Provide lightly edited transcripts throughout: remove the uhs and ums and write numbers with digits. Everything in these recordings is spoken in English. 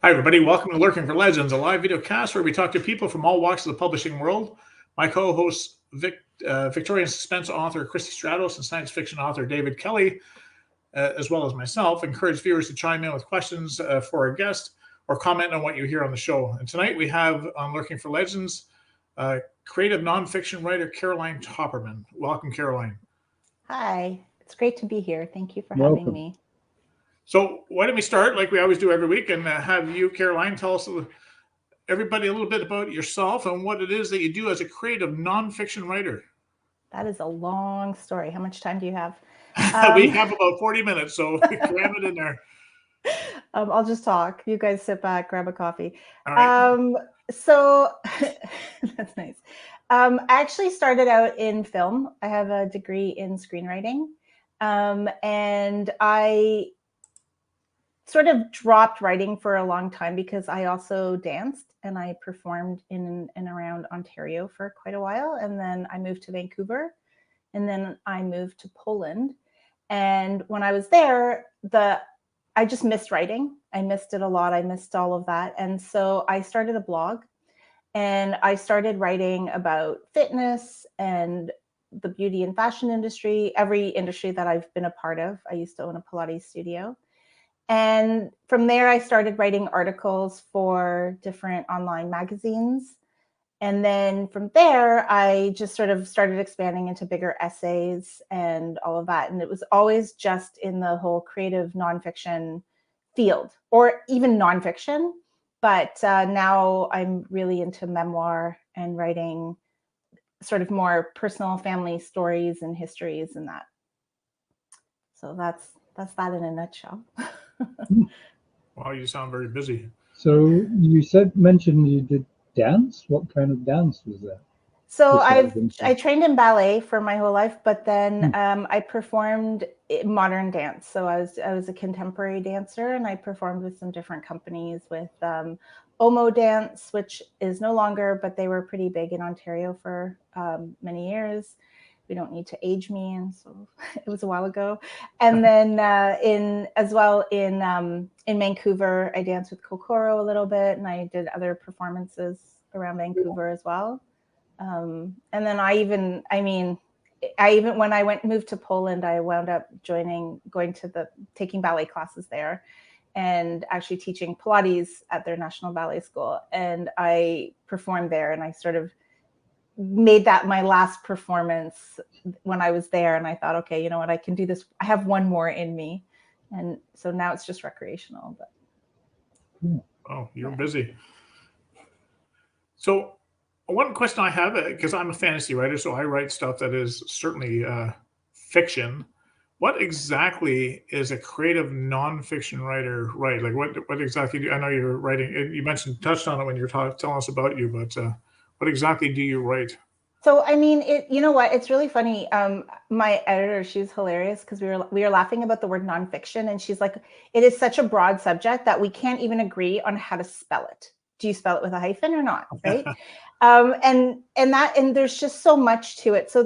Hi, everybody. Welcome to Lurking for Legends, a live video cast where we talk to people from all walks of the publishing world. My co-hosts, Victorian suspense author Christy Stratos and science fiction author David Kelly, as well as myself, encourage viewers to chime in with questions for our guest or comment on what you hear on the show. And tonight we have on Lurking for Legends, creative nonfiction writer Caroline Topperman. Welcome, Caroline. Hi, it's great to be here. Thank you for having Welcome. me. So why don't we start like we always do every week and have you, Caroline, tell us everybody a little bit about yourself and what it is that you do as a creative nonfiction writer. That is a long story. How much time do you have? We have about 40 minutes, so cram it in there. I'll just talk. You guys sit back, grab a coffee. All right. So that's nice. I actually started out in film. I have a degree in screenwriting. And I sort of dropped writing for a long time because I also danced and I performed in and around Ontario for quite a while. And then I moved to Vancouver and then I moved to Poland. And when I was there, I just missed writing. I missed it a lot. I missed all of that. And so I started a blog and I started writing about fitness and the beauty and fashion industry, every industry that I've been a part of. I used to own a Pilates studio. And from there, I started writing articles for different online magazines. And then from there, I just sort of started expanding into bigger essays and all of that. And it was always just in the whole creative nonfiction field or even nonfiction. But now I'm really into memoir and writing sort of more personal family stories and histories and that. So that's that in a nutshell. Wow, you sound very busy. So you mentioned you did dance. What kind of dance was that? So I trained in ballet for my whole life, but then I performed modern dance. So I was a contemporary dancer, and I performed with some different companies with Omo Dance, which is no longer, but they were pretty big in Ontario for many years. We don't need to age me, and so it was a while ago. And then in Vancouver, I danced with Kokoro a little bit, and I did other performances around Vancouver as well. And then when I moved to Poland, I wound up taking ballet classes there and actually teaching Pilates at their national ballet school. And I performed there, and I sort of made that my last performance when I was there. And I thought, okay, you know what, I can do this. I have one more in me. And so now it's just recreational. But oh, you're busy. So one question I have, because I'm a fantasy writer, so I write stuff that is certainly fiction. What exactly is a creative nonfiction writer write? Like what exactly I know you're writing, you touched on it when you were telling us about you, but what exactly do you write? So, I mean, you know what? It's really funny. My editor, she's hilarious because we were laughing about the word nonfiction, and she's like, "It is such a broad subject that we can't even agree on how to spell it. Do you spell it with a hyphen or not?" Right? And there's just so much to it. So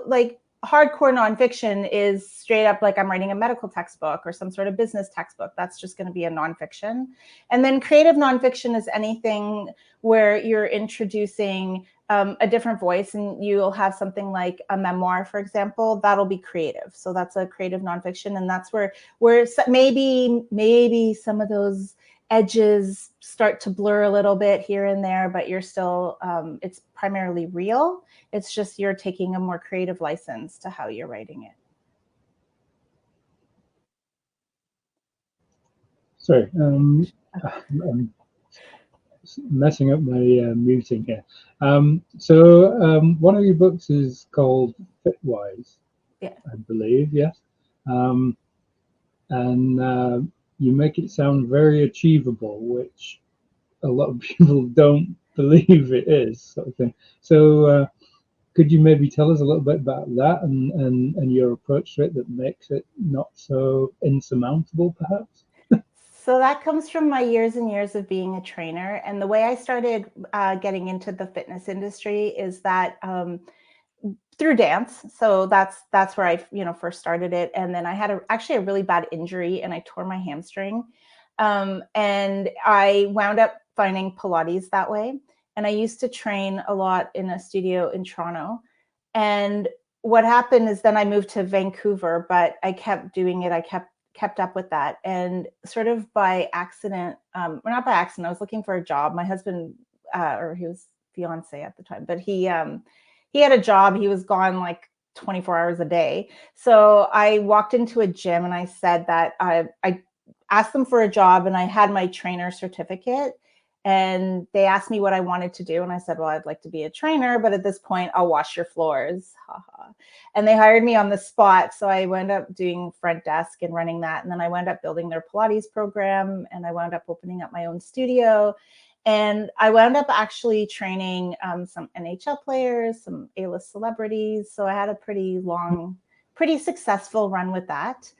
like hardcore nonfiction is straight up like I'm writing a medical textbook or some sort of business textbook. That's just going to be a nonfiction. And then creative nonfiction is anything where you're introducing a different voice, and you'll have something like a memoir, for example, that'll be creative. So that's a creative nonfiction, and that's where maybe some of those edges start to blur a little bit here and there, but you're still it's primarily real. It's just you're taking a more creative license to how you're writing it. Sorry, I'm messing up my muting here. One of your books is called Fitwise, yeah, I believe, yes. And you make it sound very achievable, which a lot of people don't believe it is, sort of thing. So could you maybe tell us a little bit about that and your approach to it that makes it not so insurmountable, perhaps? So that comes from my years and years of being a trainer. And the way I started getting into the fitness industry is that through dance. So that's where I first started it. And then I had actually a really bad injury, and I tore my hamstring. And I wound up finding Pilates that way. And I used to train a lot in a studio in Toronto. And what happened is then I moved to Vancouver, but I kept doing it. I kept up with that. And sort of by accident, or not by accident, I was looking for a job. My husband, or he was fiance at the time, but he had a job. He was gone like 24 hours a day. So I walked into a gym and I said that I asked them for a job, and I had my trainer certificate, and they asked me what I wanted to do. And I said, well, I'd like to be a trainer, but at this point I'll wash your floors. And they hired me on the spot. So I wound up doing front desk and running that. And then I wound up building their Pilates program, and I wound up opening up my own studio. And I wound up actually training some NHL players, some A-list celebrities. So I had a pretty long, pretty successful run with that.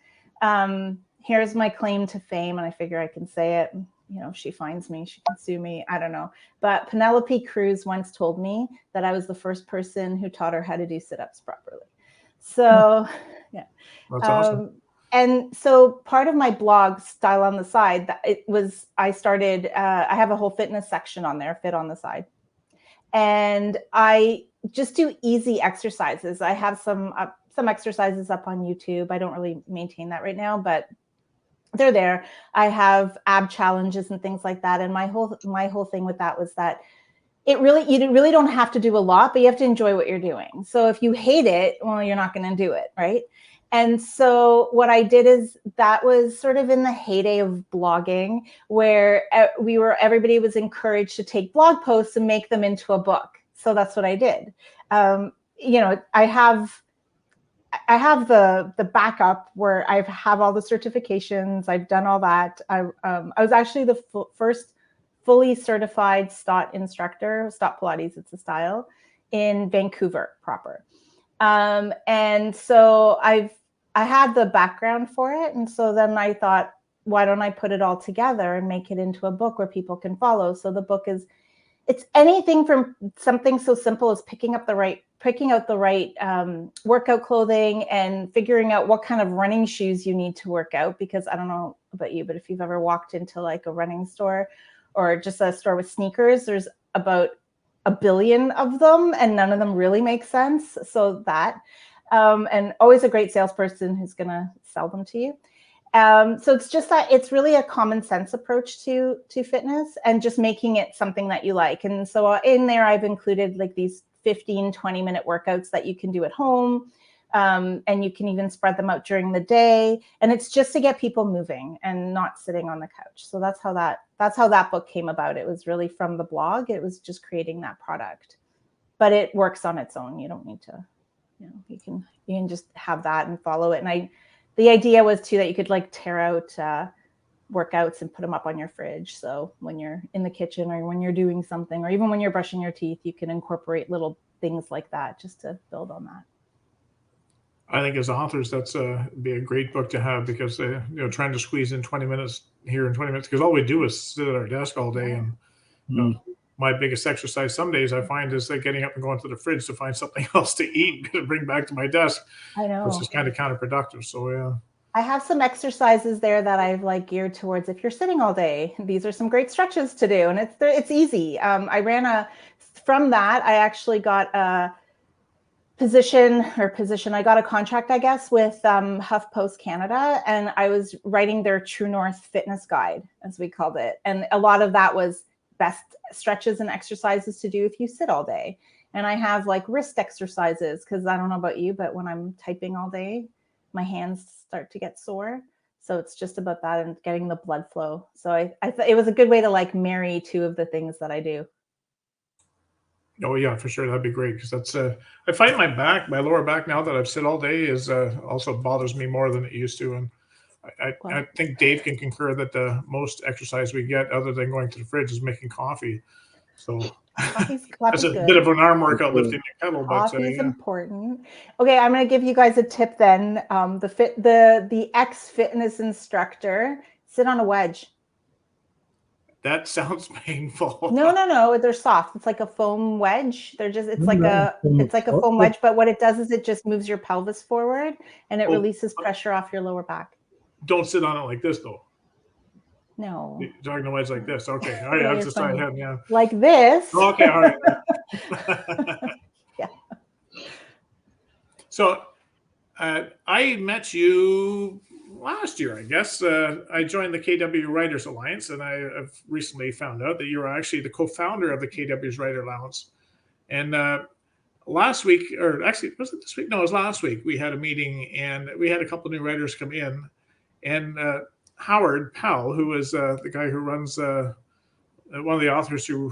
Here's my claim to fame, and I figure I can say it. You know, if she finds me, she can sue me. I don't know. But Penelope Cruz once told me that I was the first person who taught her how to do sit-ups properly. So, yeah. That's awesome. And so part of my blog, Style on the Side, I started, I have a whole fitness section on there, Fit on the Side. And I just do easy exercises. I have some exercises up on YouTube. I don't really maintain that right now, but they're there. I have ab challenges and things like that. And my whole thing with that was that you really don't have to do a lot, but you have to enjoy what you're doing. So if you hate it, well, you're not going to do it, right? And so what I did is, that was sort of in the heyday of blogging, where everybody was encouraged to take blog posts and make them into a book. So that's what I did. You know, I have the backup where I have all the certifications. I've done all that. I was actually the first fully certified STOT instructor, STOT Pilates, it's a style, in Vancouver proper. And so I had the background for it. And so then I thought, why don't I put it all together and make it into a book where people can follow? So the book it's anything from something so simple as picking out the right workout clothing and figuring out what kind of running shoes you need to work out. Because I don't know about you, but if you've ever walked into like a running store or just a store with sneakers, there's about 1 billion of them and none of them really make sense. So that, and always a great salesperson who's going to sell them to you. So it's just that it's really a common sense approach to fitness and just making it something that you like. And so in there, I've included like these 15, 20-minute workouts that you can do at home. And you can even spread them out during the day. And it's just to get people moving and not sitting on the couch. So that's how that book came about. It was really from the blog. It was just creating that product, but it works on its own. You don't need to, you know, you can just have that and follow it. And the idea was too that you could like tear out workouts and put them up on your fridge. So when you're in the kitchen or when you're doing something, or even when you're brushing your teeth, you can incorporate little things like that just to build on that. I think as authors, that's be a great book to have, because you know, trying to squeeze in 20 minutes here and 20 minutes, because all we do is sit at our desk all day. And you know, my biggest exercise some days I find is like getting up and going to the fridge to find something else to eat to bring back to my desk. I know, which is kind of counterproductive. So yeah, I have some exercises there that I've like geared towards if you're sitting all day. These are some great stretches to do, and it's easy. From that I actually got a position. I got a contract, I guess, with HuffPost Canada, and I was writing their True North fitness guide, as we called it. And a lot of that was best stretches and exercises to do if you sit all day. And I have like wrist exercises, because I don't know about you, but when I'm typing all day, my hands start to get sore. So it's just about that and getting the blood flow. So I thought it was a good way to like marry two of the things that I do. Oh yeah, for sure. That'd be great, because that's I find my lower back now that I've sit all day is also bothers me more than it used to. And I think Dave can concur that the most exercise we get, other than going to the fridge, is making coffee. So that's a bit of an arm workout, lifting the kettle. Coffee is important. Okay, I'm going to give you guys a tip then. The ex-fitness instructor, sit on a wedge. That sounds painful. No, they're soft. It's like a foam wedge. It's like a foam wedge, but what it does is it just moves your pelvis forward and it releases pressure off your lower back. Don't sit on it like this though. No. You're talking to wedge like this. Okay. All right. Yeah, I was you're just funny. ahead. Yeah. Like this. Okay. All right. Yeah. So I met you last year, I guess. I joined the KW Writers Alliance, and I have recently found out that you are actually the co-founder of the KW's Writer Allowance. And last week, or actually, was it this week? No, it was last week. We had a meeting, and we had a couple new writers come in. And Howard Powell, who is the guy who runs one of the authors who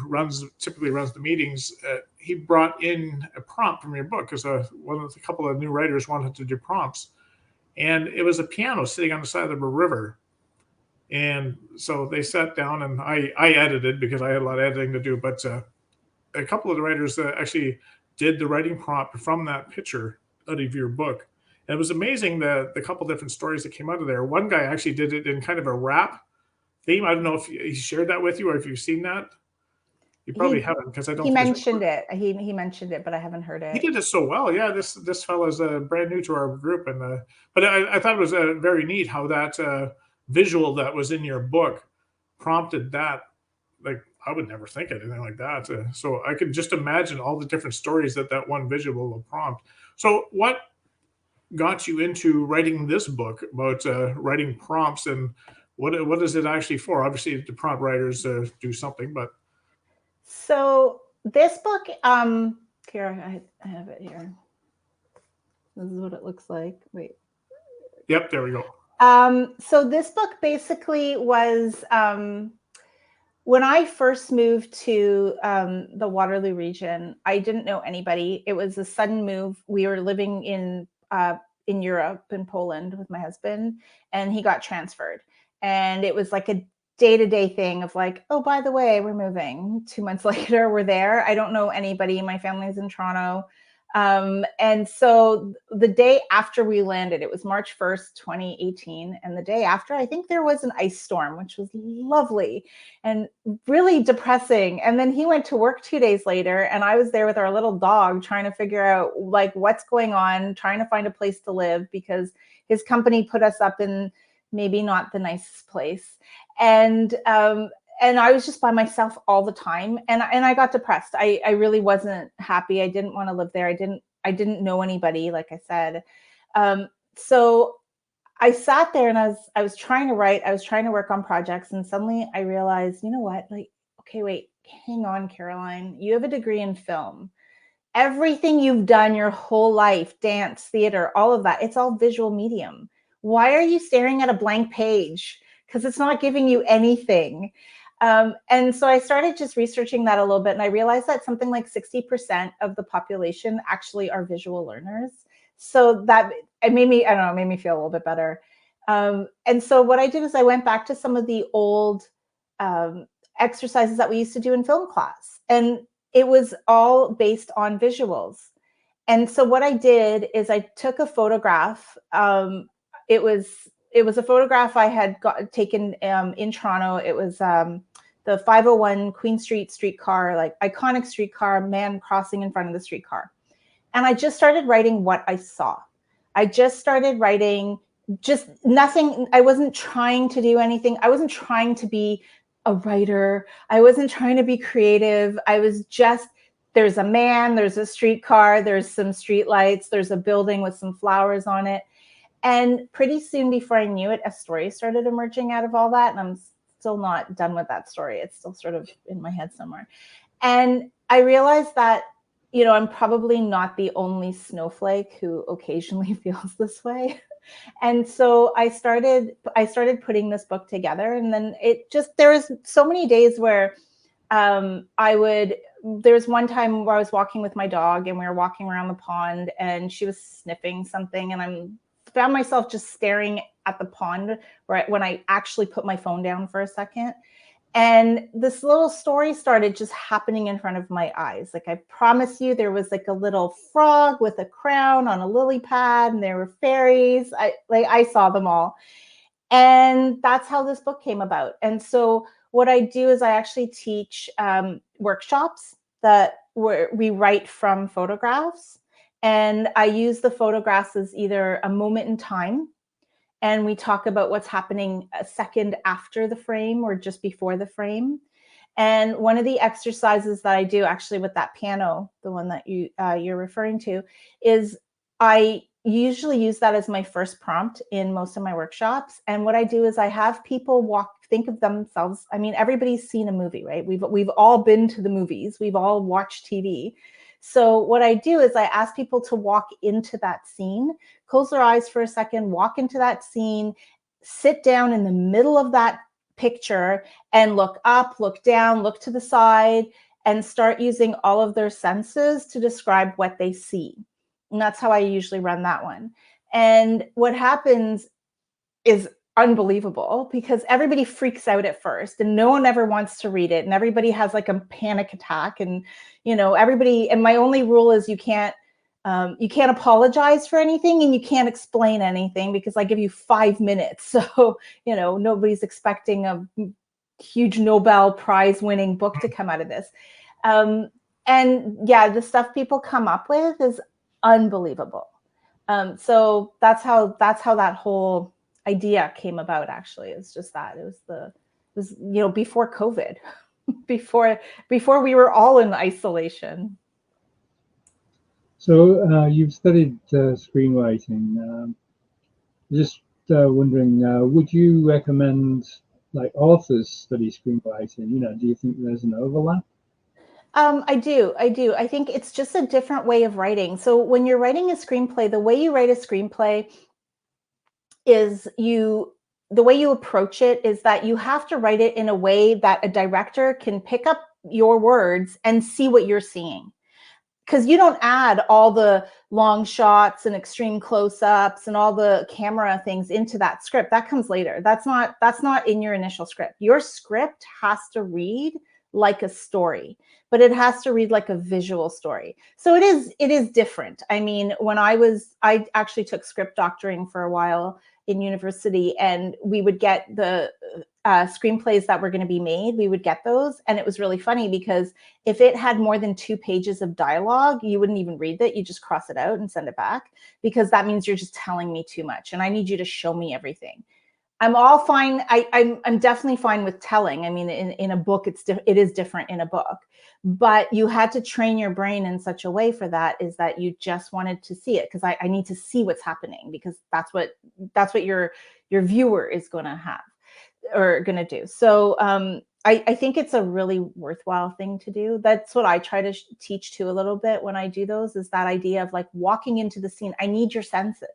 typically runs the meetings, he brought in a prompt from your book because one of the couple of new writers wanted to do prompts, and it was a piano sitting on the side of the river. And so they sat down, and I edited because I had a lot of editing to do, but a couple of the writers actually did the writing prompt from that picture out of your book. And it was amazing the couple different stories that came out of there. One guy actually did it in kind of a rap theme. I don't know if he shared that with you or if you've seen that. You probably haven't, because I don't. He mentioned it. He mentioned it, but I haven't heard it. He did it so well. Yeah, this fellow's brand new to our group, and but I thought it was very neat how that visual that was in your book prompted that. Like, I would never think of anything like that. So I could just imagine all the different stories that one visual will prompt. So what got you into writing this book about writing prompts, and what is it actually for? Obviously, the prompt writers do something, but so this book, Kara, I have it here. This is what it looks like. Wait. Yep, there we go. So this book basically was when I first moved to the Waterloo region. I didn't know anybody. It was a sudden move. We were living in Europe, in Poland, with my husband, and he got transferred. And it was like a day-to-day thing of like, oh, by the way, we're moving. 2 months later, we're there. I don't know anybody. My family's in Toronto. And so the day after we landed, it was March 1st, 2018. And the day after, I think there was an ice storm, which was lovely and really depressing. And then he went to work 2 days later, and I was there with our little dog trying to figure out like what's going on, trying to find a place to live because his company put us up in maybe not the nicest place. And I was just by myself all the time. And I got depressed. I really wasn't happy. I didn't want to live there. I didn't know anybody, like I said. So I sat there and I was trying to write. I was trying to work on projects. And suddenly I realized, you know what? Like, okay, wait, hang on, Caroline. You have a degree in film. Everything you've done your whole life, dance, theater, all of that, it's all visual medium. Why are you staring at a blank page? Because it's not giving you anything. And so I started just researching that a little bit, and I realized that something like 60% of the population actually are visual learners. So that it made me, I don't know, it made me feel a little bit better. And so what I did is I went back to some of the old exercises that we used to do in film class, and it was all based on visuals. And so what I did is I took a photograph. It was a photograph I had taken in Toronto. It was the 501 Queen Street streetcar, like iconic streetcar, man crossing in front of the streetcar. And I just started writing what I saw. I just started writing just nothing. I wasn't trying to do anything. I wasn't trying to be a writer. I wasn't trying to be creative. I was just, there's a man, there's a streetcar, there's some street lights, there's a building with some flowers on it. And pretty soon before I knew it, a story started emerging out of all that. And I'm still not done with that story. It's still sort of in my head somewhere. And I realized that, you know, I'm probably not the only snowflake who occasionally feels this way. And so I started putting this book together. And then there was so many days where there was one time where I was walking with my dog and we were walking around the pond and she was sniffing something, and I found myself just staring at the pond when I actually put my phone down for a second. And this little story started just happening in front of my eyes. Like, I promise you, there was like a little frog with a crown on a lily pad, and there were fairies. I saw them all. And that's how this book came about. And so what I do is I actually teach workshops where we write from photographs. And I use the photographs as either a moment in time, and we talk about what's happening a second after the frame or just before the frame. And one of the exercises that I do actually with that piano, the one that you're referring to, is I usually use that as my first prompt in most of my workshops. And what I do is I have people think of themselves. I mean, everybody's seen a movie, right? We've all been to the movies. We've all watched TV. So what I do is I ask people to walk into that scene, close their eyes for a second, walk into that scene, sit down in the middle of that picture and look up, look down, look to the side, and start using all of their senses to describe what they see. And that's how I usually run that one. And what happens is unbelievable because everybody freaks out at first and no one ever wants to read it. And everybody has like a panic attack. And, you know, everybody, and my only rule is you can't apologize for anything and you can't explain anything because I give you 5 minutes. So, you know, nobody's expecting a huge Nobel Prize winning book to come out of this. And yeah, the stuff people come up with is unbelievable. So that's how that whole idea came about. Actually, it's just that it was you know, before COVID, before we were all in isolation. So you've studied screenwriting. Just wondering, would you recommend like authors study screenwriting? You know, do you think there's an overlap? I do. I think it's just a different way of writing. So when you're writing a screenplay, the way you write a screenplay is the way you approach it is that you have to write it in a way that a director can pick up your words and see what you're seeing. Because you don't add all the long shots and extreme close-ups and all the camera things into that script. That comes later. That's not in your initial script. Your script has to read like a story, but it has to read like a visual story. So it is different. I mean, when I actually took script doctoring for a while in university, and we would get the screenplays that were going to be made, we would get those. And it was really funny because if it had more than 2 pages of dialogue, you wouldn't even read it. You just cross it out and send it back because that means you're just telling me too much and I need you to show me everything. I'm all fine. I'm definitely fine with telling. I mean, in a book, it is different in a book, but you had to train your brain in such a way for that, is that you just wanted to see it because I need to see what's happening because that's what your viewer is going to have or going to do. So I think it's a really worthwhile thing to do. That's what I try to teach too a little bit when I do those, is that idea of like walking into the scene. I need your senses.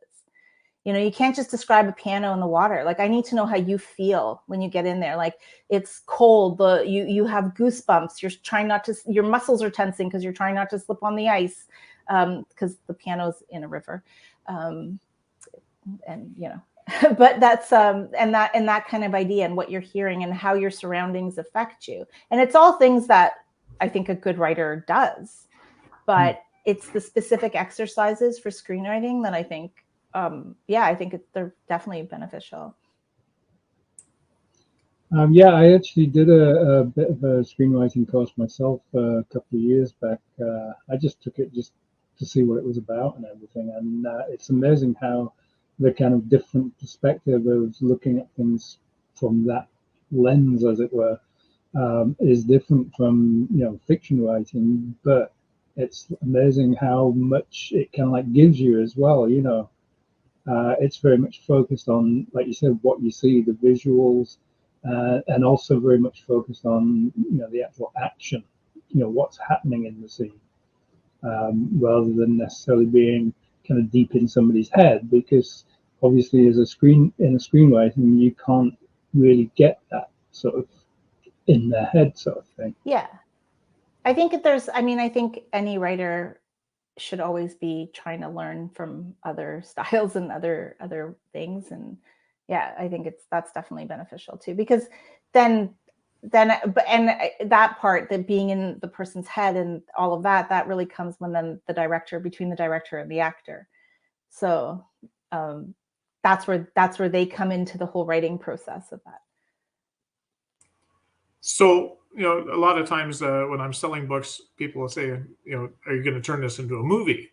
You know, you can't just describe a piano in the water. Like, I need to know how you feel when you get in there. Like, it's cold, you have goosebumps. You're trying not to, your muscles are tensing because you're trying not to slip on the ice because the piano's in a river. And you know, but that's and that kind of idea and what you're hearing and how your surroundings affect you. And it's all things that I think a good writer does, but it's the specific exercises for screenwriting that I think yeah, I think they're definitely beneficial. Yeah, I actually did a bit of a screenwriting course myself a couple of years back. I just took it just to see what it was about and everything. And it's amazing how the kind of different perspective of looking at things from that lens, as it were, is different from, you know, fiction writing. But it's amazing how much it kind of like gives you as well, you know. It's very much focused on, like you said, what you see, the visuals, and also very much focused on, you know, the actual action, you know, what's happening in the scene, rather than necessarily being kind of deep in somebody's head, because obviously in a screenwriting, you can't really get that sort of in their head sort of thing. Yeah. I think I think any writer should always be trying to learn from other styles and other things. And yeah, I think that's definitely beneficial too, because then and that part, that being in the person's head and all of that really comes when then between the director and the actor. So that's where they come into the whole writing process of that. So, you know, a lot of times when I'm selling books, people will say, you know, are you going to turn this into a movie?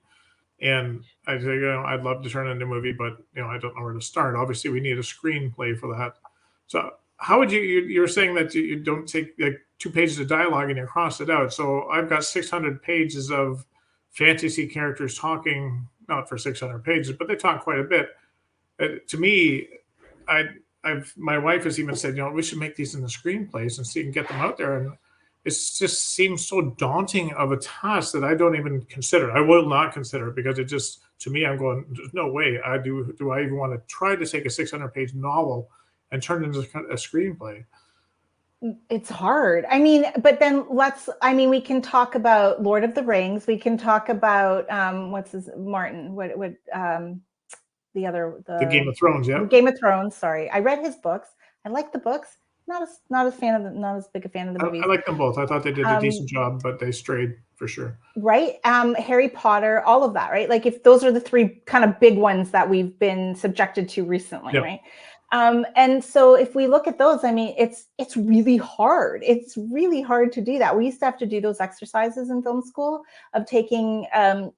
And I say, I'd love to turn it into a movie, but I don't know where to start. Obviously, we need a screenplay for that. So how would you're saying that you don't take like 2 pages of dialogue and you cross it out. So I've got 600 pages of fantasy characters talking, not for 600 pages, but they talk quite a bit. To me, my wife has even said, we should make these in the screenplays and see and get them out there. And it just seems so daunting of a task that I don't even consider. I will not consider it because it just, to me, I'm going, there's no way do I even want to try to take a 600-page novel and turn it into a screenplay. It's hard. I mean, but then we can talk about Lord of the Rings. We can talk about Martin, the Game of Thrones, yeah. Game of Thrones, sorry. I read his books. I like the books. Not as big a fan of the movies. I like them both. I thought they did a decent job, but they strayed for sure. Right. Harry Potter, all of that, right? Like if those are the three kind of big ones that we've been subjected to recently, right? And so if we look at those, I mean, it's really hard. It's really hard to do that. We used to have to do those exercises in film school of taking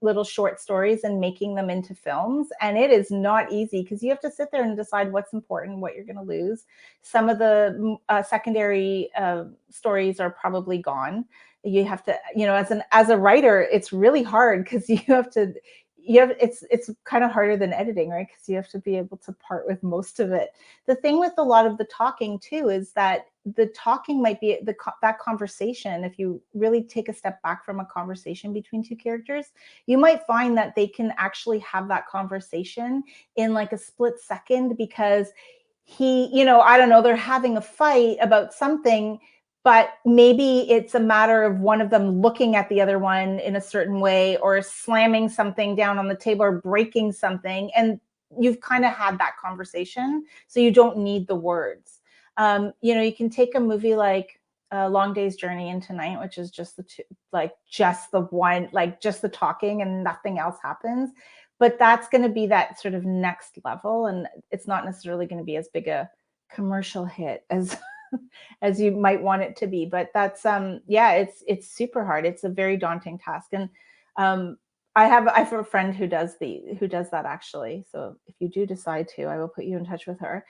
little short stories and making them into films. And it is not easy because you have to sit there and decide what's important, what you're going to lose. Some of the secondary stories are probably gone. You have to, as a writer, it's really hard because it's kind of harder than editing, right? Because you have to be able to part with most of it. The thing with a lot of the talking too is that the talking might be that conversation. If you really take a step back from a conversation between two characters, you might find that they can actually have that conversation in like a split second because I don't know, they're having a fight about something, but maybe it's a matter of one of them looking at the other one in a certain way or slamming something down on the table or breaking something. And you've kind of had that conversation. So you don't need the words. You can take a movie like Long Day's Journey into Night, which is just just the talking and nothing else happens. But that's going to be that sort of next level. And it's not necessarily going to be as big a commercial hit as you might want it to be, but that's it's super hard. It's a very daunting task, and I have a friend who does that actually. So if you do decide to, I will put you in touch with her.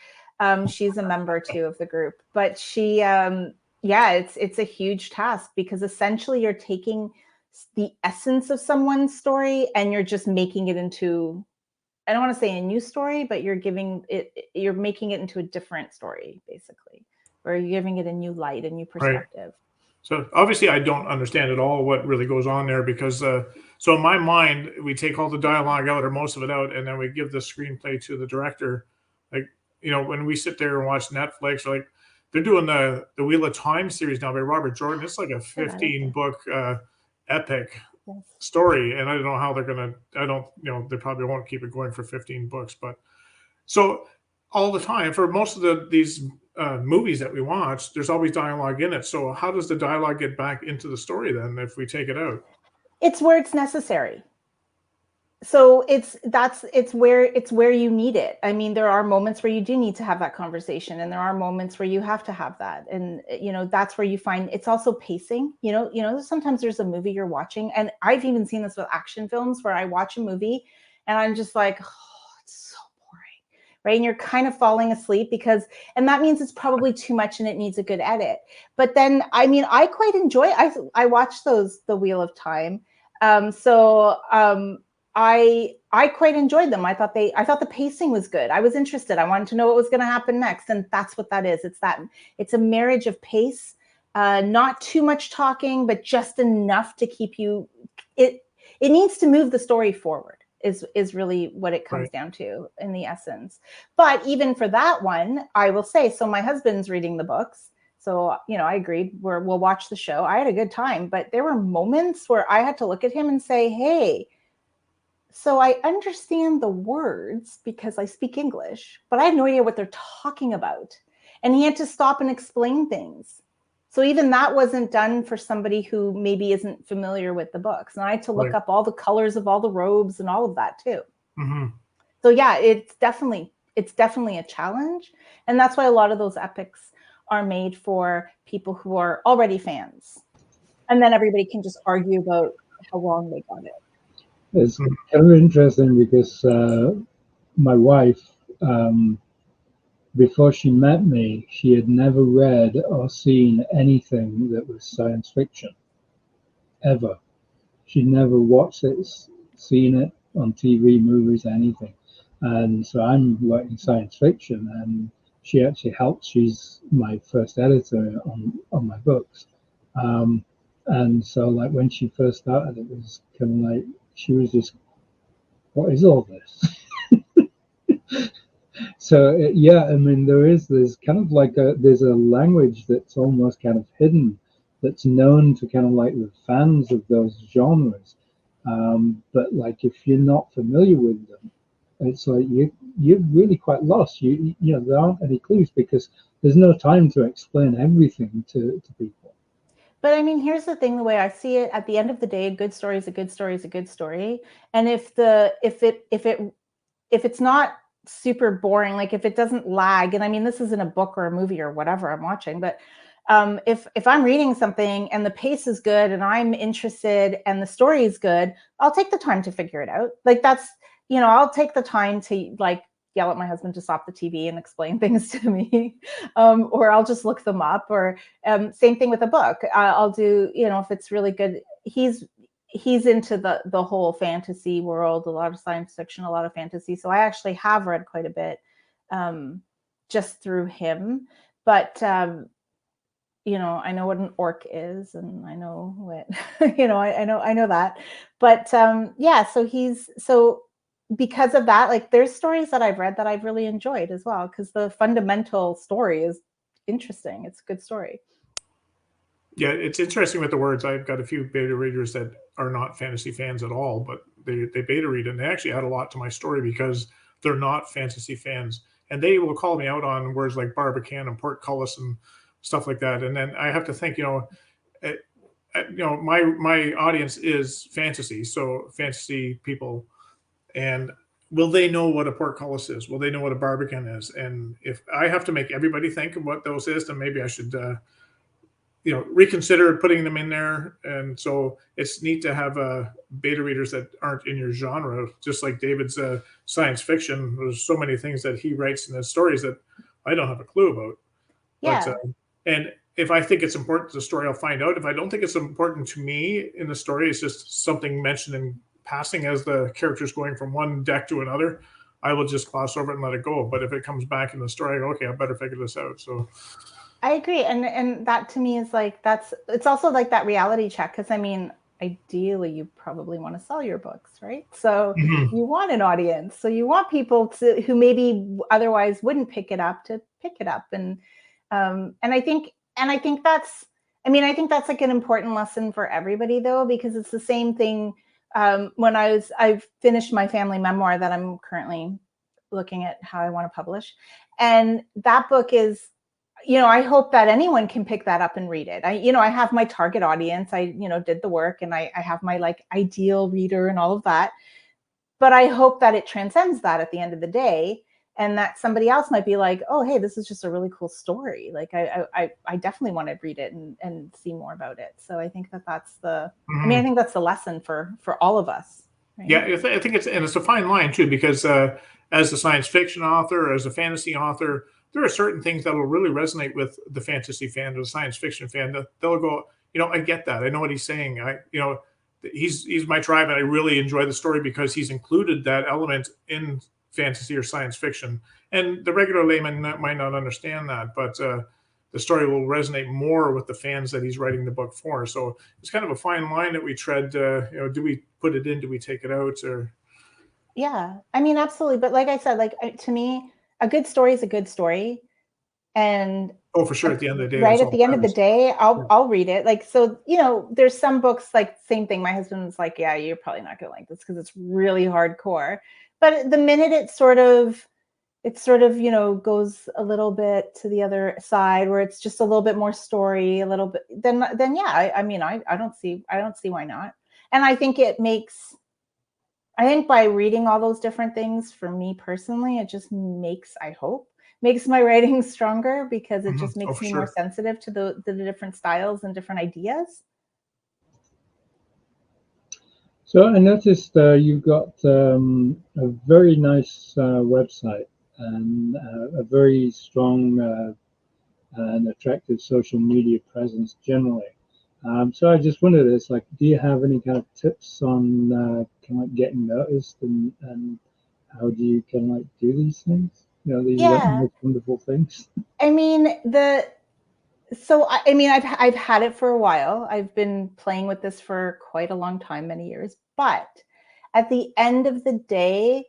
She's a member too of the group, but she it's a huge task because essentially you're taking the essence of someone's story and you're just making it into, I don't want to say a new story, but you're making it into a different story basically. Or you're giving it a new light, a new perspective. Right. So obviously I don't understand at all what really goes on there because so in my mind, we take all the dialogue out or most of it out, and then we give the screenplay to the director. Like, when we sit there and watch Netflix, like they're doing the Wheel of Time series now by Robert Jordan. It's like a 15-book epic story. And I don't know how they're going to, they probably won't keep it going for 15 books. But so all the time for most of these movies that we watch, there's always dialogue in it. So how does the dialogue get back into the story then if we take it out? It's where it's necessary. So it's where you need it. I mean, there are moments where you do need to have that conversation, and there are moments where you have to have that. And that's where you find it's also pacing. Sometimes there's a movie you're watching, and I've even seen this with action films where I watch a movie and I'm just like, right? And you're kind of falling asleep and that means it's probably too much and it needs a good edit. But then, I mean, I quite enjoy, I watch the Wheel of Time. I quite enjoyed them. I thought the pacing was good. I was interested. I wanted to know what was going to happen next. And that's what that is. It's a marriage of pace, not too much talking, but just enough to keep you, it needs to move the story forward. Is really what it comes down to in the essence. But even for that one, I will say, so my husband's reading the books. So, I agreed, we'll watch the show. I had a good time, but there were moments where I had to look at him and say, hey, so I understand the words because I speak English, but I have no idea what they're talking about. And he had to stop and explain things. So even that wasn't done for somebody who maybe isn't familiar with the books. And I had to look up all the colors of all the robes and all of that too. Mm-hmm. So yeah, it's definitely a challenge. And that's why a lot of those epics are made for people who are already fans. And then everybody can just argue about how wrong they got it. It's kind of interesting because my wife, before she met me, she had never read or seen anything that was science fiction, ever. She'd never watched it, seen it on TV, movies, anything. And so I'm writing science fiction, and she actually helped. She's my first editor on my books. And so, like, when she first started, it was kind of like she was just, what is all this? So yeah, I mean, there's kind of like there's a language that's almost kind of hidden, that's known to kind of like the fans of those genres. But like, if you're not familiar with them, it's like you're really quite lost. You know, there aren't any clues because there's no time to explain everything to people. But I mean, here's the thing, the way I see it, at the end of the day, a good story is a good story is a good story. And if it's not super boring, like if it doesn't lag, and I mean, this isn't a book or a movie or whatever I'm watching, but if I'm reading something and the pace is good and I'm interested and the story is good, I'll take the time to figure it out. Like that's, you know, I'll take the time to like yell at my husband to stop the TV and explain things to me, or I'll just look them up. Or same thing with a book. I'll do, you know, if it's really good. He's into the whole fantasy world, a lot of science fiction, a lot of fantasy. So I actually have read quite a bit just through him. But you know, I know what an orc is, and I know what, you know, I know that. But yeah, so because of that, like there's stories that I've read that I've really enjoyed as well, because the fundamental story is interesting. It's a good story. Yeah, it's interesting with the words. I've got a few beta readers that are not fantasy fans at all, but they beta read, and they actually add a lot to my story because they're not fantasy fans. And they will call me out on words like barbican and portcullis and stuff like that. And then I have to think, you know, my audience is fantasy, so fantasy people, and will they know what a portcullis is? Will they know what a barbican is? And if I have to make everybody think of what those is, then maybe I should you know, reconsider putting them in there. And so it's neat to have beta readers that aren't in your genre, just like David's science fiction. There's so many things that he writes in his stories that I don't have a clue about. Yeah. But and if I think it's important to the story, I'll find out. If I don't think it's important to me in the story, it's just something mentioned in passing as the character's going from one deck to another, I will just gloss over it and let it go. But if it comes back in the story, I go, okay, I better figure this out. So I agree. And that to me is like, it's also like that reality check. Cause I mean, ideally you probably want to sell your books, right? So you want an audience. So you want people who maybe otherwise wouldn't pick it up to pick it up. And I think that's, I mean, I think that's like an important lesson for everybody though, because it's the same thing. When I've finished my family memoir that I'm currently looking at how I want to publish. And that book is, you know, I hope that anyone can pick that up and read it. I have my target audience. I did the work, and I have my like ideal reader and all of that. But I hope that it transcends that at the end of the day, and that somebody else might be like, oh, hey, this is just a really cool story. Like I definitely want to read it and see more about it. So I think that's the, I mean, I think that's the lesson for all of us. Right? Yeah, I think it's a fine line too, because as a science fiction author, as a fantasy author, there are certain things that will really resonate with the fantasy fan or the science fiction fan. That they'll go, you know, I get that. I know what he's saying. He's my tribe, and I really enjoy the story because he's included that element in fantasy or science fiction. And the regular layman might not understand that, but the story will resonate more with the fans that he's writing the book for. So it's kind of a fine line that we tread. Do we put it in? Do we take it out? Or yeah, I mean, absolutely. But like I said, like to me, a good story is a good story. And oh, for sure, at the end of the day, right at the end of the day, I'll read it. Like, so, there's some books, like same thing. My husband's like, yeah, you're probably not gonna like this because it's really hardcore. But the minute it sort of, goes a little bit to the other side where it's just a little bit more story, a little bit, then yeah, I mean, I don't see why not. And I think by reading all those different things, for me personally, it just makes my writing stronger, because it just makes me more sensitive to the different styles and different ideas. So I noticed you've got a very nice website and a very strong and attractive social media presence generally. So I just wondered, it's like, do you have any kind of tips on kind of like getting noticed and how do you kind of like do these things? You know, these Yeah. wonderful things. I mean, I mean, I've had it for a while. I've been playing with this for quite a long time, many years. But at the end of the day,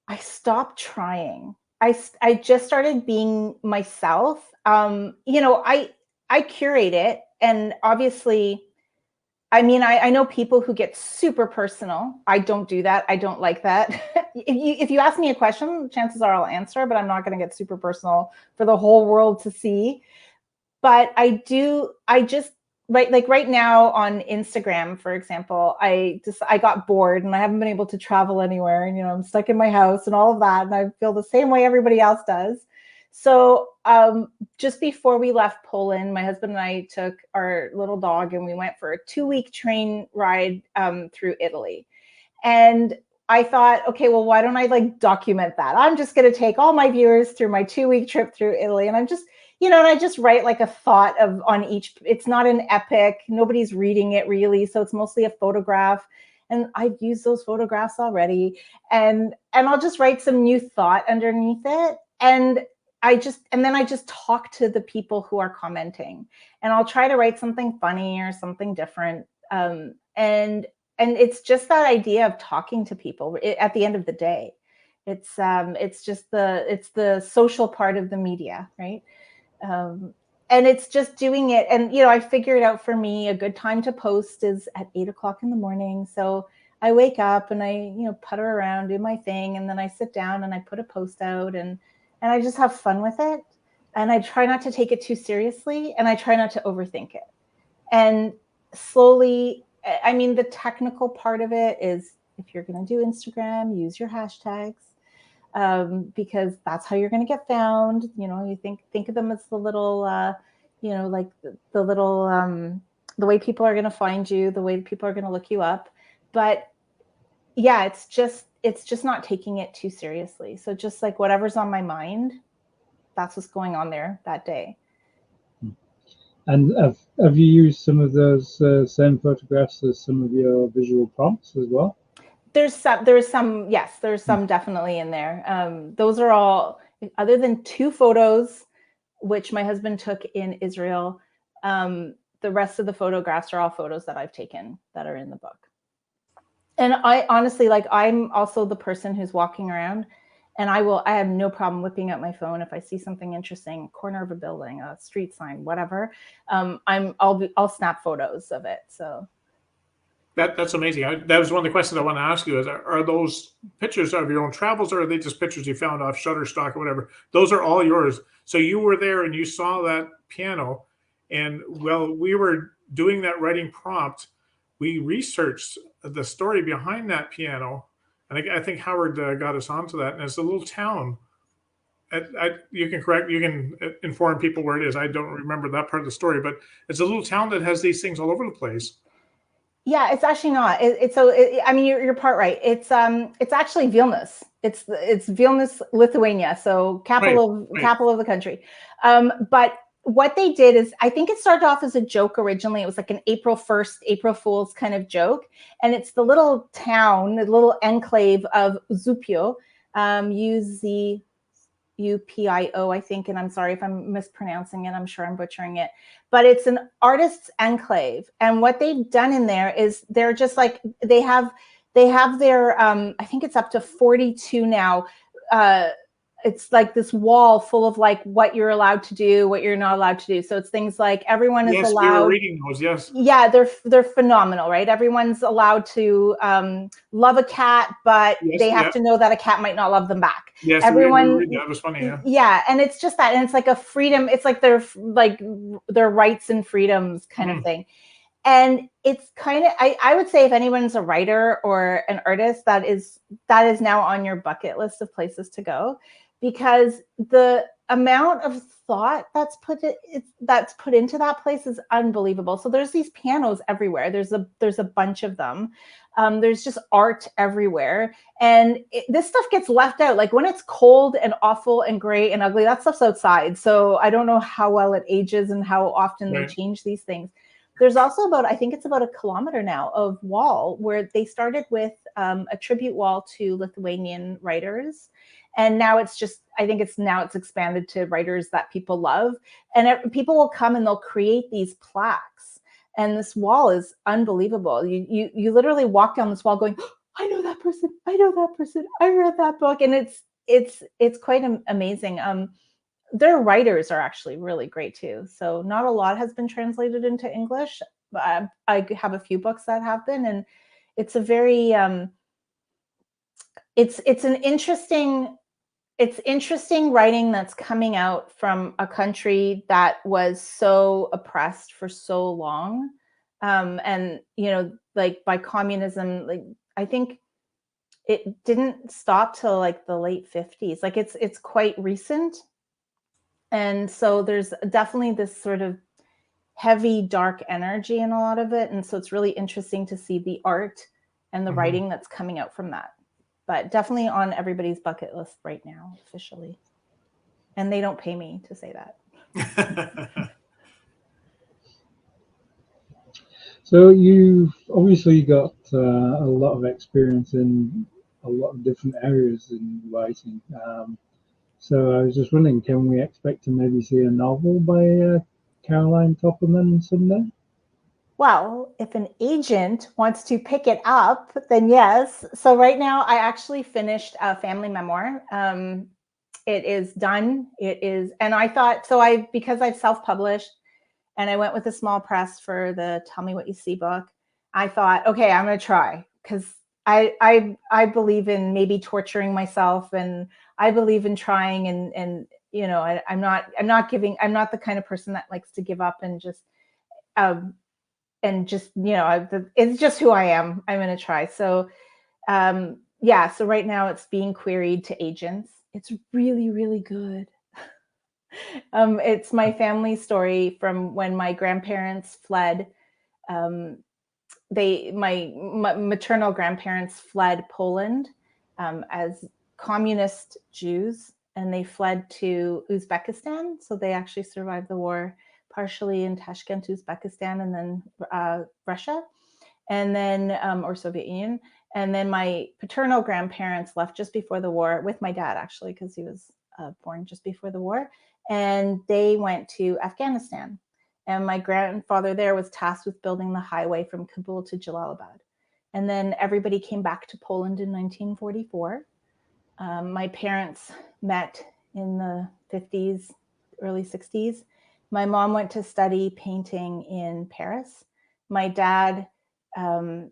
I stopped trying. I just started being myself. You know, I curate it, and obviously, I mean, I know people who get super personal. I don't do that. I don't like that. If you ask me a question, chances are I'll answer, but I'm not going to get super personal for the whole world to see. But I just right now on Instagram, for example, I got bored and I haven't been able to travel anywhere, and I'm stuck in my house and all of that, and I feel the same way everybody else does. So just before we left Poland, my husband and I took our little dog and we went for a 2-week train ride through Italy. And I thought, okay, well, why don't I like document that? I'm just going to take all my viewers through my 2-week trip through Italy. And I'm just, and I just write like a thought on each. It's not an epic. Nobody's reading it really. So it's mostly a photograph. And I've used those photographs already. And I'll just write some new thought underneath it. And then I just talk to the people who are commenting. And I'll try to write something funny or something different. And it's just that idea of talking to people at the end of the day. It's just the social part of the media, right? And it's just doing it. And, I figured out for me, a good time to post is at 8:00 in the morning. So I wake up and I, putter around, do my thing. And then I sit down and I put a post out and I just have fun with it. And I try not to take it too seriously. And I try not to overthink it. And slowly, I mean, the technical part of it is, if you're going to do Instagram, use your hashtags, because that's how you're going to get found. You think of them as the little, like the little, the way people are going to find you, the way people are going to look you up. But yeah, it's just not taking it too seriously. So just like whatever's on my mind, that's what's going on there that day. And have you used some of those same photographs as some of your visual prompts as well? There's some, yes, there's some definitely in there. Those are all, other than 2 photos, which my husband took in Israel. The rest of the photographs are all photos that I've taken that are in the book. And I honestly, I'm also the person who's walking around, and I have no problem whipping out my phone if I see something interesting, corner of a building, a street sign, whatever. I'll snap photos of it. So that's amazing. That was one of the questions I want to ask you: are those pictures of your own travels, or are they just pictures you found off Shutterstock or whatever? Those are all yours. So you were there and you saw that piano, and while we were doing that writing prompt, we researched the story behind that piano. And I think Howard got us onto that. And it's a little town. You can inform people where it is. I don't remember that part of the story, but it's a little town that has these things all over the place. Yeah, it's actually not. I mean, you're part right. It's actually Vilnius. It's Vilnius, Lithuania. So capital of the country. But what they did is, I think it started off as a joke originally. It was like an April 1st, April Fool's kind of joke. And it's the little town, the little enclave of Zupio, UZUPIO, I think. And I'm sorry if I'm mispronouncing it. I'm sure I'm butchering it. But it's an artist's enclave. And what they've done in there is they're just like, they have their, I think it's up to 42 now, it's like this wall full of like what you're allowed to do, what you're not allowed to do. So it's things like everyone is allowed. Yes, we were reading those. Yes. Yeah, they're phenomenal, right? Everyone's allowed to love a cat, but they have to know that a cat might not love them back. Yes, everyone. That was funny. Yeah. Yeah, and it's just that, and it's like a freedom. It's like their rights and freedoms kind of thing. And it's kind of, I would say, if anyone's a writer or an artist, that is now on your bucket list of places to go, because amount of thought that's put into that place is unbelievable. So there's these pianos everywhere. There's a bunch of them. There's just art everywhere, and this stuff gets left out. Like when it's cold and awful and gray and ugly, that stuff's outside. So I don't know how well it ages and how often they change these things. There's also I think it's about 1 kilometer now of wall where they started with a tribute wall to Lithuanian writers. And now it's just, I think it's expanded to writers that people love. And people will come and they'll create these plaques. And this wall is unbelievable. You literally walk down this wall going, oh, I know that person. I know that person. I read that book. And it's quite amazing. Their writers are actually really great too. So not a lot has been translated into English, but I have a few books that have been, and it's a very, it's interesting writing that's coming out from a country that was so oppressed for so long. And, like by communism, like I think it didn't stop till like the late 50s. Like it's quite recent. And so there's definitely this sort of heavy, dark energy in a lot of it. And so it's really interesting to see the art and the writing that's coming out from that. But definitely on everybody's bucket list right now, officially. And they don't pay me to say that. So you've obviously got a lot of experience in a lot of different areas in writing. So I was just wondering, can we expect to maybe see a novel by Caroline Topperman someday? Well, if an agent wants to pick it up, then yes. So right now I actually finished a family memoir. It is done. It is, and I thought, because I've self-published and I went with a small press for the Tell Me What You See book, I thought, okay, I'm going to try, because I believe in maybe torturing myself, and I believe in trying, and I'm not the kind of person that likes to give up and just it's just who I am. I'm going to try. So so right now it's being queried to agents. It's really, really good. It's my family story from when my grandparents fled. My maternal grandparents fled Poland as communist Jews, and they fled to Uzbekistan. So they actually survived the war partially in Tashkent, Uzbekistan, and then Russia, and then or Soviet Union. And then my paternal grandparents left just before the war with my dad, actually, because he was born just before the war, and they went to Afghanistan. And my grandfather there was tasked with building the highway from Kabul to Jalalabad. And then everybody came back to Poland in 1944. My parents met in the 50s, early 60s. My mom went to study painting in Paris. My dad he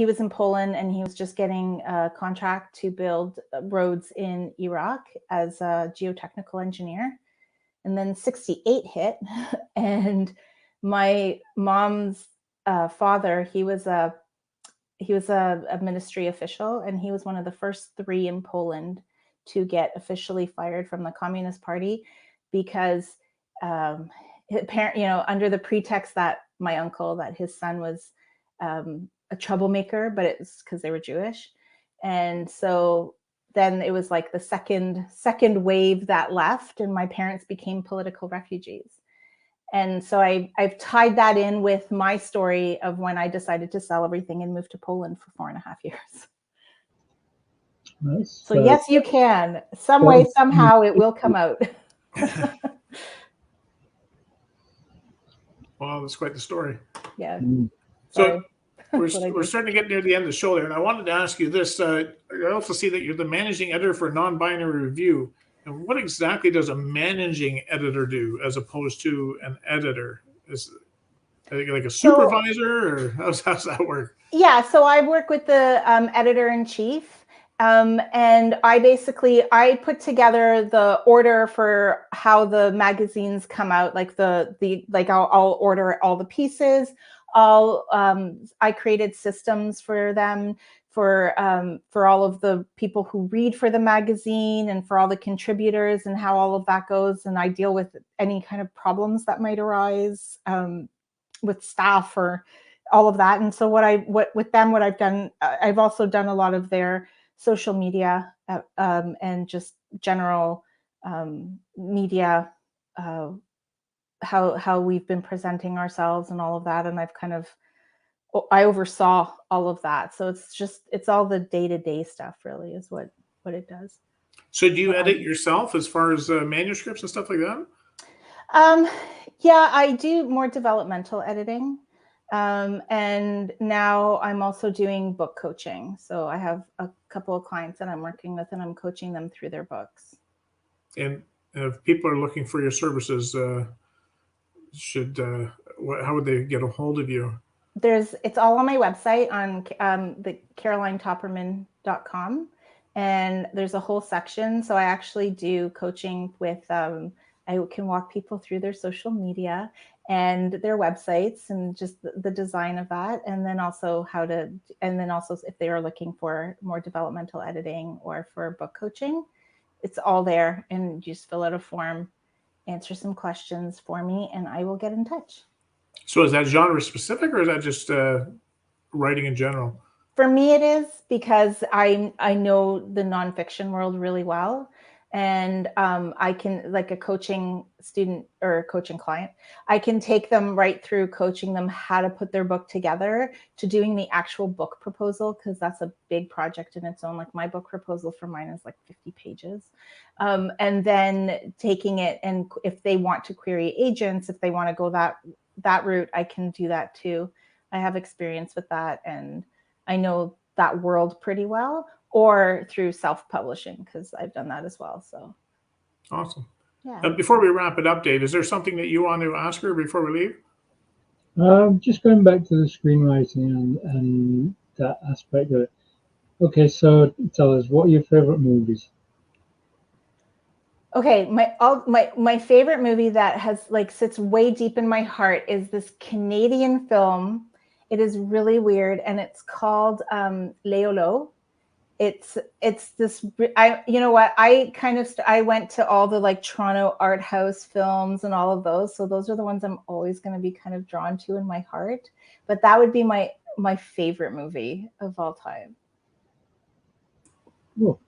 was in Poland, and he was just getting a contract to build roads in Iraq as a geotechnical engineer. And then 68 hit, and my mom's father, he was a ministry official, and he was one of the first 3 in Poland to get officially fired from the Communist Party, because under the pretext that my uncle, that his son was a troublemaker, but it's because they were Jewish. And so then it was like the second wave that left, and my parents became political refugees. And so I've tied that in with my story of when I decided to sell everything and move to Poland for 4.5 years. Nice. So yes, you can. Some way, somehow, it will come out. Wow, that's quite the story. Yeah. So we're starting to get near the end of the show there, and I wanted to ask you this. I also see that you're the managing editor for Nonbinary Review. And what exactly does a managing editor do as opposed to an editor? Is it like a supervisor, or how's that work? Yeah, so I work with the editor-in-chief. And I put together the order for how the magazines come out, like I'll order all the pieces. I created systems for them for all of the people who read for the magazine and for all the contributors and how all of that goes. And I deal with any kind of problems that might arise with staff or all of that. And so what I've done, I've also done a lot of their social media and just general media, how we've been presenting ourselves and all of that. And I oversaw all of that. So it's all the day-to-day stuff really is what it does. So do you edit yourself as far as manuscripts and stuff like that? Yeah, I do more developmental editing. And now I'm also doing book coaching. So I have a couple of clients that I'm working with and I'm coaching them through their books. And if people are looking for your services, how would they get a hold of you? It's all on my website on the carolinetopperman.com. And there's a whole section. So I actually do coaching with, I can walk people through their social media and their websites and just the design of that. And then also if they are looking for more developmental editing or for book coaching, it's all there. And you just fill out a form, answer some questions for me, and I will get in touch. So is that genre specific or is that just writing in general? For me, it is because I know the nonfiction world really well. And I can, like a coaching student or a coaching client, I can take them right through coaching them how to put their book together to doing the actual book proposal, because that's a big project in its own. Like my book proposal for mine is like 50 pages. And then taking it, and if they want to query agents, if they want to go that route, I can do that too. I have experience with that and I know that world pretty well, or through self-publishing, because I've done that as well. So awesome. Yeah. Before we wrap it up, Dave, is there something that you want to ask her before we leave? Just going back to the screenwriting and that aspect of it. Okay, so tell us, what are your favorite movies? Okay, my favorite movie that has sits way deep in my heart is this Canadian film. It is really weird, and it's called Leolo. It's this. You know what? I went to all the Toronto art house films and all of those. So those are the ones I'm always going to be kind of drawn to in my heart. But that would be my favorite movie of all time. Cool.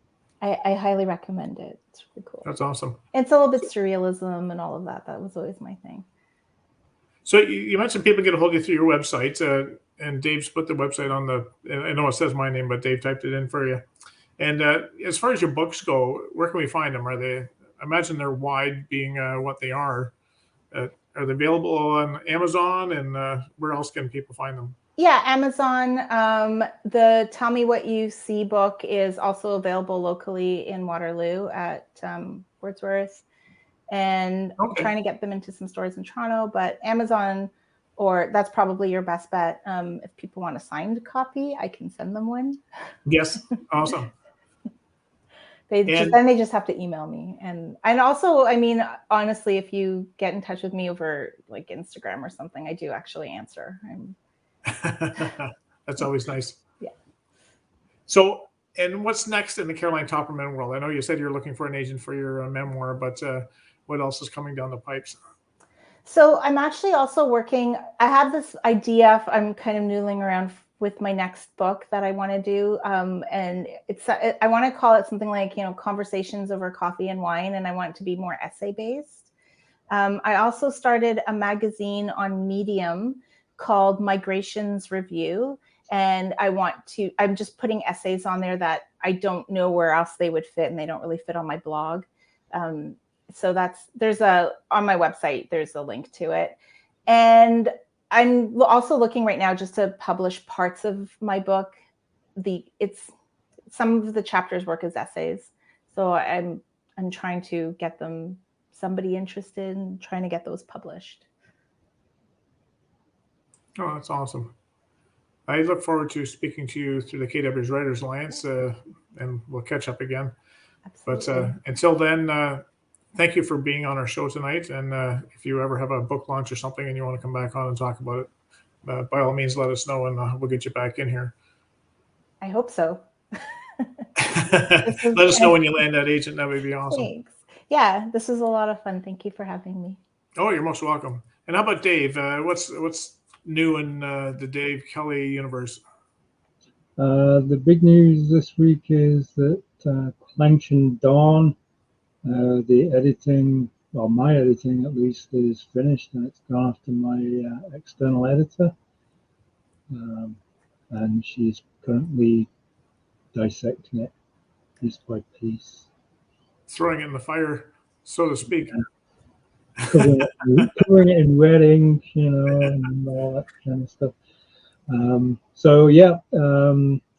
I highly recommend it. It's really cool. That's awesome. It's a little bit surrealism and all of that. That was always my thing. So you mentioned people get a hold of you through your website, and Dave's put the website on I know it says my name, but Dave typed it in for you. And as far as your books go, where can we find them? I imagine they're wide, being what they are. Are they available on Amazon, and where else can people find them? Yeah, Amazon. The Tell Me What You See book is also available locally in Waterloo at Wordsworth, and I'm trying to get them into some stores in Toronto, but Amazon, or that's probably your best bet. If people want a signed copy, I can send them one. Yes, awesome. Then they just have to email me, and also, I mean, honestly, if you get in touch with me over Instagram or something, I do actually answer. That's always nice. Yeah. So, and what's next in the Caroline Topperman world? I know you said you're looking for an agent for your memoir, but what else is coming down the pipes? So I'm actually also working. I have this idea. I'm kind of noodling around with my next book that I want to do, and I want to call it something like Conversations Over Coffee and Wine, and I want it to be more essay based. I also started a magazine on Medium called Migrations Review. And I'm just putting essays on there that I don't know where else they would fit, and they don't really fit on my blog. So on my website, there's a link to it. And I'm also looking right now just to publish parts of my book. Some of the chapters work as essays. So I'm trying to get somebody interested in trying to get those published. Oh, that's awesome. I look forward to speaking to you through the KW's Writers Alliance, and we'll catch up again. Absolutely. But until then, thank you for being on our show tonight. And if you ever have a book launch or something and you want to come back on and talk about it, by all means, let us know, and we'll get you back in here. I hope so. Let us know when you land that agent. That would be awesome. Thanks. Yeah, this is a lot of fun. Thank you for having me. Oh, you're most welcome. And how about Dave? What's new in the Dave Kelly universe? The big news this week is that Clench and Dawn, the editing, well, my editing at least, is finished, and it's gone off to my external editor. And she's currently dissecting it piece by piece. Throwing it in the fire, so to speak. Covering it in red ink, you know, and all that kind of stuff. So yeah,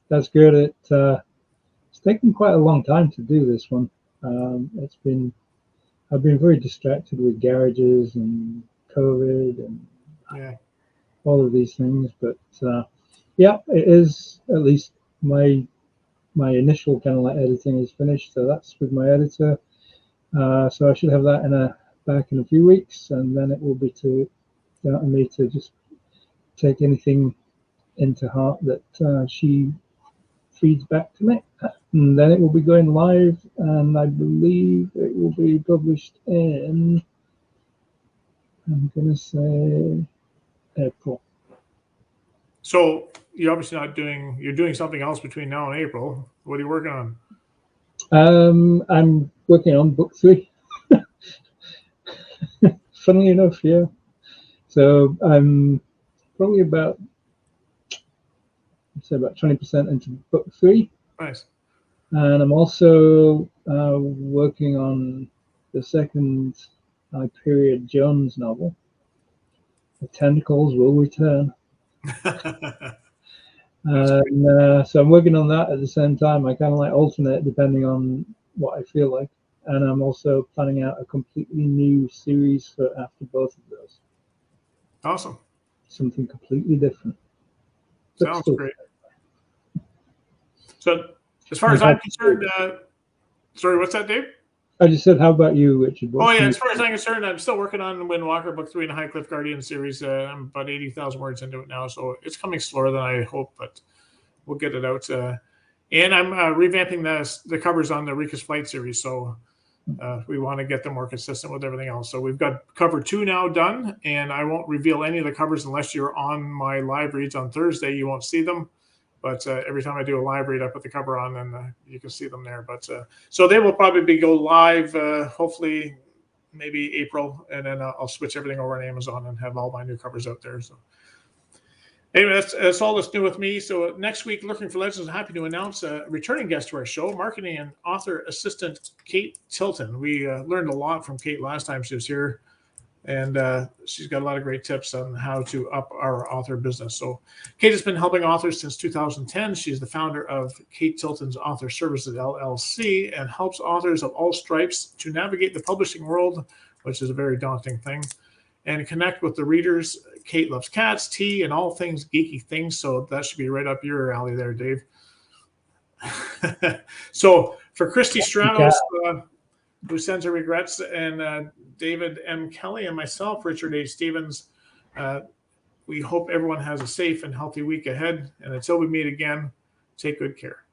that's good. It's taken quite a long time to do this one. I've been very distracted with garages and COVID and all of these things, but yeah, it is at least my initial kind of like editing is finished, so that's with my editor. So I should have that back in a few weeks, and then it will be down to me to just take anything into heart that she feeds back to me, and then it will be going live, and I believe it will be published in, I'm gonna say, April. So you're obviously you're doing something else between now and April. What are you working on? I'm working on book 3. Funnily enough, yeah. So I'm probably about 20% into book 3. Nice. And I'm also working on the second period Jones novel. The Tentacles Will Return. And so I'm working on that at the same time. I kind of like alternate depending on what I feel like. And I'm also planning out a completely new series for after both of those. Awesome. Something completely different. Sounds great. So as far as I'm concerned, sorry, what's that, Dave? I just said, how about you, Richard? Oh yeah, as far as I'm concerned, I'm still working on Windwalker Book 3 and the High Cliff Guardian series. I'm about 80,000 words into it now, so it's coming slower than I hope, but we'll get it out. And I'm revamping the covers on the Rika's Flight series, so we want to get them more consistent with everything else. So we've got cover 2 now done, and I won't reveal any of the covers unless you're on my live reads on Thursday. You won't see them. But every time I do a live read, I put the cover on, and you can see them there. But so they will probably go live, hopefully, maybe April, and then I'll switch everything over on Amazon and have all my new covers out there. So anyway, that's all that's new with me. So next week, Looking for Legends, I'm happy to announce a returning guest to our show, marketing and author assistant Kate Tilton. We learned a lot from Kate last time she was here. And she's got a lot of great tips on how to up our author business. So Kate has been helping authors since 2010. She's the founder of Kate Tilton's Author Services, LLC, and helps authors of all stripes to navigate the publishing world, which is a very daunting thing, and connect with the readers. Kate loves cats, tea, and all things geeky things. So that should be right up your alley there, Dave. So for Christy Stratos, who sends her regrets, and David M. Kelly and myself, Richard H. Stevens, we hope everyone has a safe and healthy week ahead. And until we meet again, take good care.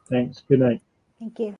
Thanks. Good night. Thank you.